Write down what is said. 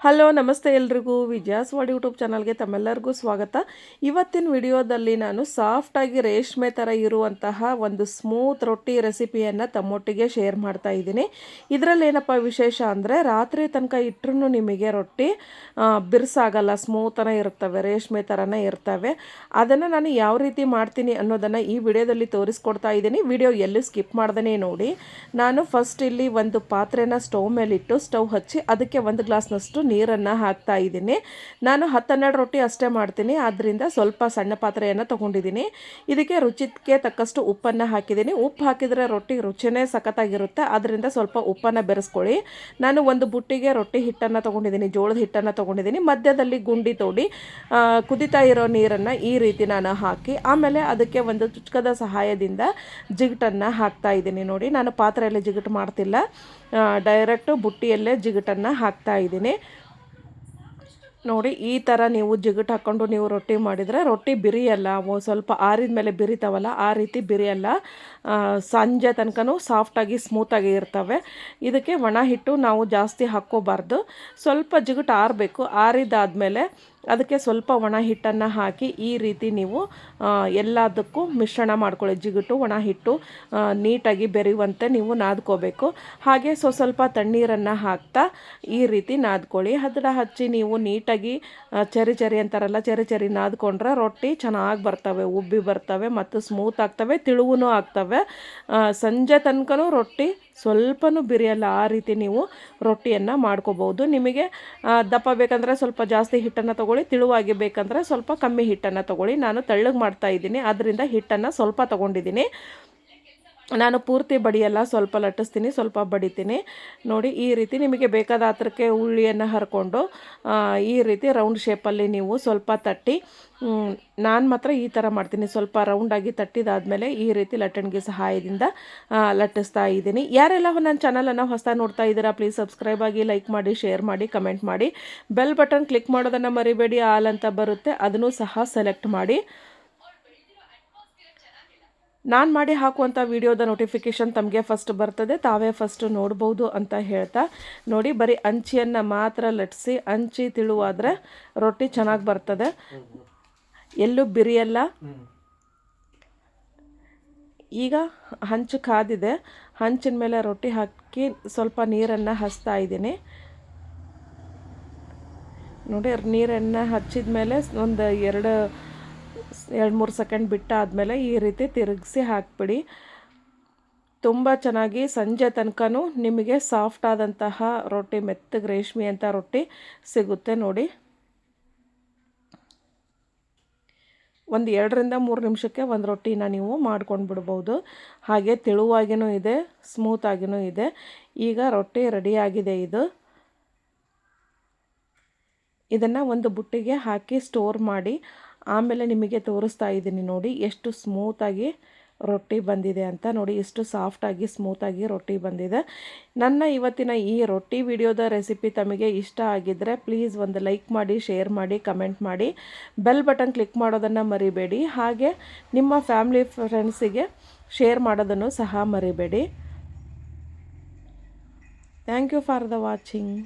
Hello ನಮಸ್ತೆ ಎಲ್ರಿಗೂ ವಿಜಯಾಸ್ ವಾಡ್ YouTube ಚಾನಲ್ಗೆ ತಮ್ಮೆಲ್ಲರಿಗೂ ಸ್ವಾಗತ. ಇವತ್ತಿನ ವಿಡಿಯೋದಲ್ಲಿ ನಾನು ಸಾಫ್ಟಾಗಿ ರೇಷ್ಮೆ ಥರ ಇರುವಂತಹ ಒಂದು ಸ್ಮೂತ್ ರೊಟ್ಟಿ ರೆಸಿಪಿಯನ್ನು ತಮ್ಮೊಟ್ಟಿಗೆ ಶೇರ್ ಮಾಡ್ತಾ ಇದ್ದೀನಿ. ಇದರಲ್ಲಿ ಏನಪ್ಪ ವಿಶೇಷ ಅಂದರೆ ರಾತ್ರಿ ತನಕ ಇಟ್ಟರೂ ನಿಮಗೆ ರೊಟ್ಟಿ ಬಿರ್ಸಾಗಲ್ಲ, ಸ್ಮೂತನೇ ಇರ್ತವೆ, ರೇಷ್ಮೆ ಥರನೇ ಇರ್ತವೆ. ಅದನ್ನು ನಾನು ಯಾವ ರೀತಿ ಮಾಡ್ತೀನಿ ಅನ್ನೋದನ್ನು ಈ ವಿಡಿಯೋದಲ್ಲಿ ತೋರಿಸ್ಕೊಡ್ತಾ ಇದ್ದೀನಿ. ವಿಡಿಯೋ ಎಲ್ಲೂ ಸ್ಕಿಪ್ ಮಾಡ್ದೇ ನೋಡಿ. ನಾನು ಫಸ್ಟ್ ಇಲ್ಲಿ ಒಂದು ಪಾತ್ರೆನ ಸ್ಟವ್ ಮೇಲಿಟ್ಟು ಸ್ಟವ್ ಹಚ್ಚಿ ಅದಕ್ಕೆ ಒಂದು ಗ್ಲಾಸ್ನಷ್ಟು ನೀರನ್ನು ಹಾಕ್ತಾ ಇದ್ದೀನಿ. ನಾನು 10-12 ರೊಟ್ಟಿ ಅಷ್ಟೇ ಮಾಡ್ತೀನಿ, ಆದ್ದರಿಂದ ಸ್ವಲ್ಪ ಸಣ್ಣ ಪಾತ್ರೆಯನ್ನು ತೊಗೊಂಡಿದ್ದೀನಿ. ಇದಕ್ಕೆ ರುಚಿಗೆ ತಕ್ಕಷ್ಟು ಉಪ್ಪನ್ನು ಹಾಕಿದ್ದೀನಿ. ಉಪ್ಪು ಹಾಕಿದರೆ ರೊಟ್ಟಿ ರುಚಿನೇ ಸಖತ್ತಾಗಿರುತ್ತೆ, ಅದರಿಂದ ಸ್ವಲ್ಪ ಉಪ್ಪನ್ನು ಬೆರೆಸ್ಕೊಳ್ಳಿ. ನಾನು ಒಂದು ಬುಟ್ಟಿಗೆ ರೊಟ್ಟಿ ಹಿಟ್ಟನ್ನು ತೊಗೊಂಡಿದ್ದೀನಿ, ಜೋಳದ ಹಿಟ್ಟನ್ನು ತೊಗೊಂಡಿದ್ದೀನಿ. ಮಧ್ಯದಲ್ಲಿ ಗುಂಡಿ ತೋಡಿ ಕುದಿತಾ ಇರೋ ನೀರನ್ನು ಈ ರೀತಿ ನಾನು ಹಾಕಿ ಆಮೇಲೆ ಅದಕ್ಕೆ ಒಂದು ಚುಚ್ಕದ ಸಹಾಯದಿಂದ ಜಿಗಟನ್ನು ಹಾಕ್ತಾ ಇದ್ದೀನಿ. ನೋಡಿ, ನಾನು ಪಾತ್ರೆಯಲ್ಲಿ ಜಿಗಟು ಮಾಡ್ತಿಲ್ಲ, ಡೈರೆಕ್ಟು ಬುಟ್ಟಿಯಲ್ಲೇ ಜಿಗಟನ್ನು ಹಾಕ್ತಾ ಇದ್ದೀನಿ. ನೋಡಿ, ಈ ಥರ ನೀವು ಜಿಗಟು ಹಾಕ್ಕೊಂಡು ನೀವು ರೊಟ್ಟಿ ಮಾಡಿದರೆ ರೊಟ್ಟಿ ಬಿರಿಯಲ್ಲ, ಸ್ವಲ್ಪ ಆರಿದ ಮೇಲೆ ಬಿರಿತಾವಲ್ಲ ಆ ರೀತಿ ಬಿರಿಯಲ್ಲ. ಸಂಜೆ ತನಕನೂ ಸಾಫ್ಟಾಗಿ ಸ್ಮೂತಾಗಿ ಇರ್ತವೆ. ಇದಕ್ಕೆ ಒಣ ಹಿಟ್ಟು ನಾವು ಜಾಸ್ತಿ ಹಾಕ್ಕೋಬಾರ್ದು, ಸ್ವಲ್ಪ ಜಿಗಟು ಆರಬೇಕು. ಆರಿದಾದಮೇಲೆ ಅದಕ್ಕೆ ಸ್ವಲ್ಪ ಒಣ ಹಿಟ್ಟನ್ನು ಹಾಕಿ ಈ ರೀತಿ ನೀವು ಎಲ್ಲದಕ್ಕೂ ಮಿಶ್ರಣ ಮಾಡ್ಕೊಳ್ಳಿ. ಜಿಗಟು ಒಣ ಹಿಟ್ಟು ನೀಟಾಗಿ ಬೆರೆಯುವಂತೆ ನೀವು ನಾದ್ಕೋಬೇಕು. ಹಾಗೆ ಸ್ವಲ್ಪ ತಣ್ಣೀರನ್ನು ಹಾಕ್ತಾ ಈ ರೀತಿ ನಾದ್ಕೊಳ್ಳಿ. ಅದನ್ನ ಹಚ್ಚಿ ನೀವು ನೀಟಾಗಿ ಚರಿ ಅಂತಾರಲ್ಲ, ಚರಿ ನಾದ್ಕೊಂಡ್ರೆ ರೊಟ್ಟಿ ಚೆನ್ನಾಗಿ ಬರ್ತವೆ, ಉಬ್ಬಿ ಬರ್ತವೆ ಮತ್ತು ಸ್ಮೂತ್ ಆಗ್ತವೆ, ತಿಳುವೂ ಆಗ್ತವೆ. ಸಂಜೆ ತನಕನೂ ರೊಟ್ಟಿ ಸ್ವಲ್ಪನೂ ಬಿರಿಯಲ್ಲ. ಆ ರೀತಿ ನೀವು ರೊಟ್ಟಿಯನ್ನು ಮಾಡ್ಕೋಬೋದು. ನಿಮಗೆ ದಪ್ಪ ಬೇಕಂದರೆ ಸ್ವಲ್ಪ ಜಾಸ್ತಿ ಹಿಟ್ಟನ್ನು ತೊಗೊಳ್ಳಿ, ತಿಳುವಾಗಿ ಬೇಕಂದರೆ ಸ್ವಲ್ಪ ಕಮ್ಮಿ ಹಿಟ್ಟನ್ನು ತೊಗೊಳ್ಳಿ. ನಾನು ತೆಳ್ಳಗೆ ಮಾಡ್ತಾ ಇದ್ದೀನಿ, ಅದರಿಂದ ಹಿಟ್ಟನ್ನು ಸ್ವಲ್ಪ ತೊಗೊಂಡಿದ್ದೀನಿ. ನಾನು ಪೂರ್ತಿ ಬಡಿಯಲ್ಲ, ಸ್ವಲ್ಪ ಲಟ್ಟಿಸ್ತೀನಿ, ಸ್ವಲ್ಪ ಬಡಿತೀನಿ. ನೋಡಿ, ಈ ರೀತಿ ನಿಮಗೆ ಬೇಕಾದ ಆತರಕ್ಕೆ ಉಳ್ಳಿಯನ್ನು ಹರ್ಕೊಂಡು ಈ ರೀತಿ ರೌಂಡ್ ಶೇಪಲ್ಲಿ ನೀವು ಸ್ವಲ್ಪ ತಟ್ಟಿ, ನಾನು ಮಾತ್ರ ಈ ಥರ ಮಾಡ್ತೀನಿ. ಸ್ವಲ್ಪ ರೌಂಡಾಗಿ ತಟ್ಟಿದಾದಮೇಲೆ ಈ ರೀತಿ ಲಟ್ಟಣಿಗೆ ಸಹಾಯದಿಂದ ಲಟ್ಟಿಸ್ತಾ ಇದ್ದೀನಿ. ಯಾರೆಲ್ಲ ನನ್ನ ಚಾನಲನ್ನು ಹೊಸ ನೋಡ್ತಾ ಇದ್ದೀರಾ, ಪ್ಲೀಸ್ ಸಬ್ಸ್ಕ್ರೈಬ್ ಆಗಿ, ಲೈಕ್ ಮಾಡಿ, ಶೇರ್ ಮಾಡಿ, ಕಮೆಂಟ್ ಮಾಡಿ. ಬೆಲ್ ಬಟನ್ ಕ್ಲಿಕ್ ಮಾಡೋದನ್ನು ಮರಿಬೇಡಿ. ಆಲ್ ಅಂತ ಬರುತ್ತೆ, ಅದನ್ನು ಸಹ ಸೆಲೆಕ್ಟ್ ಮಾಡಿ. ನಾನು ಮಾಡಿ ಹಾಕುವಂಥ ವಿಡಿಯೋದ ನೋಟಿಫಿಕೇಷನ್ ತಮಗೆ ಫಸ್ಟ್ ಬರ್ತದೆ, ತಾವೇ ಫಸ್ಟ್ ನೋಡ್ಬೋದು ಅಂತ ಹೇಳ್ತಾ. ನೋಡಿ, ಬರೀ ಅಂಚಿಯನ್ನು ಮಾತ್ರ ಲಟ್ಟಿಸಿ, ಅಂಚಿ ತಿಳುವಾದರೆ ರೊಟ್ಟಿ ಚೆನ್ನಾಗಿ ಬರ್ತದೆ, ಎಲ್ಲೂ ಬಿರಿಯಲ್ಲ. ಈಗ ಹಂಚು ಕಾದಿದೆ, ಹಂಚಿನ ಮೇಲೆ ರೊಟ್ಟಿ ಹಾಕಿ ಸ್ವಲ್ಪ ನೀರನ್ನು ಹಚ್ತಾ ಇದ್ದೀನಿ. ನೋಡಿ, ನೀರನ್ನು ಹಚ್ಚಿದ ಮೇಲೆ ಒಂದು 2-3 ಸೆಕೆಂಡ್ ಬಿಟ್ಟಾದಮೇಲೆ ಈ ರೀತಿ ತಿರುಗಿಸಿ ಹಾಕಿಬಿಡಿ. ತುಂಬ ಚೆನ್ನಾಗಿ ಸಂಜೆ ತನಕನೂ ನಿಮಗೆ ಸಾಫ್ಟ್ ಆದಂತಹ ರೊಟ್ಟಿ, ಮೆತ್ತಗೆ ರೇಷ್ಮೆ ಅಂತ ರೊಟ್ಟಿ ಸಿಗುತ್ತೆ. ನೋಡಿ, ಒಂದು 2-3 ನಿಮಿಷಕ್ಕೆ ಒಂದು ರೊಟ್ಟಿನ ನೀವು ಮಾಡ್ಕೊಂಡು ಬಿಡ್ಬೋದು. ಹಾಗೆ ತೆಳುವಾಗಿಯೂ ಇದೆ, ಸ್ಮೂತಾಗಿಯೂ ಇದೆ. ಈಗ ರೊಟ್ಟಿ ರೆಡಿಯಾಗಿದೆ. ಇದನ್ನು ಒಂದು ಬುಟ್ಟಿಗೆ ಹಾಕಿ ಸ್ಟೋರ್ ಮಾಡಿ ಆಮೇಲೆ ನಿಮಗೆ ತೋರಿಸ್ತಾ ಇದ್ದೀನಿ. ನೋಡಿ, ಎಷ್ಟು ಸ್ಮೂತಾಗಿ ರೊಟ್ಟಿ ಬಂದಿದೆ ಅಂತ. ನೋಡಿ, ಎಷ್ಟು ಸಾಫ್ಟಾಗಿ ಸ್ಮೂತಾಗಿ ರೊಟ್ಟಿ ಬಂದಿದೆ. ನನ್ನ ಇವತ್ತಿನ ಈ ರೊಟ್ಟಿ ವಿಡಿಯೋದ ರೆಸಿಪಿ ತಮಗೆ ಇಷ್ಟ ಆಗಿದ್ದರೆ ಪ್ಲೀಸ್ ಒಂದು ಲೈಕ್ ಮಾಡಿ, ಶೇರ್ ಮಾಡಿ, ಕಮೆಂಟ್ ಮಾಡಿ. ಬೆಲ್ ಬಟನ್ ಕ್ಲಿಕ್ ಮಾಡೋದನ್ನು ಮರಿಬೇಡಿ. ಹಾಗೆ ನಿಮ್ಮ ಫ್ಯಾಮಿಲಿ ಫ್ರೆಂಡ್ಸಿಗೆ ಶೇರ್ ಮಾಡೋದನ್ನು ಸಹ ಮರಿಬೇಡಿ. Thank you for the watching.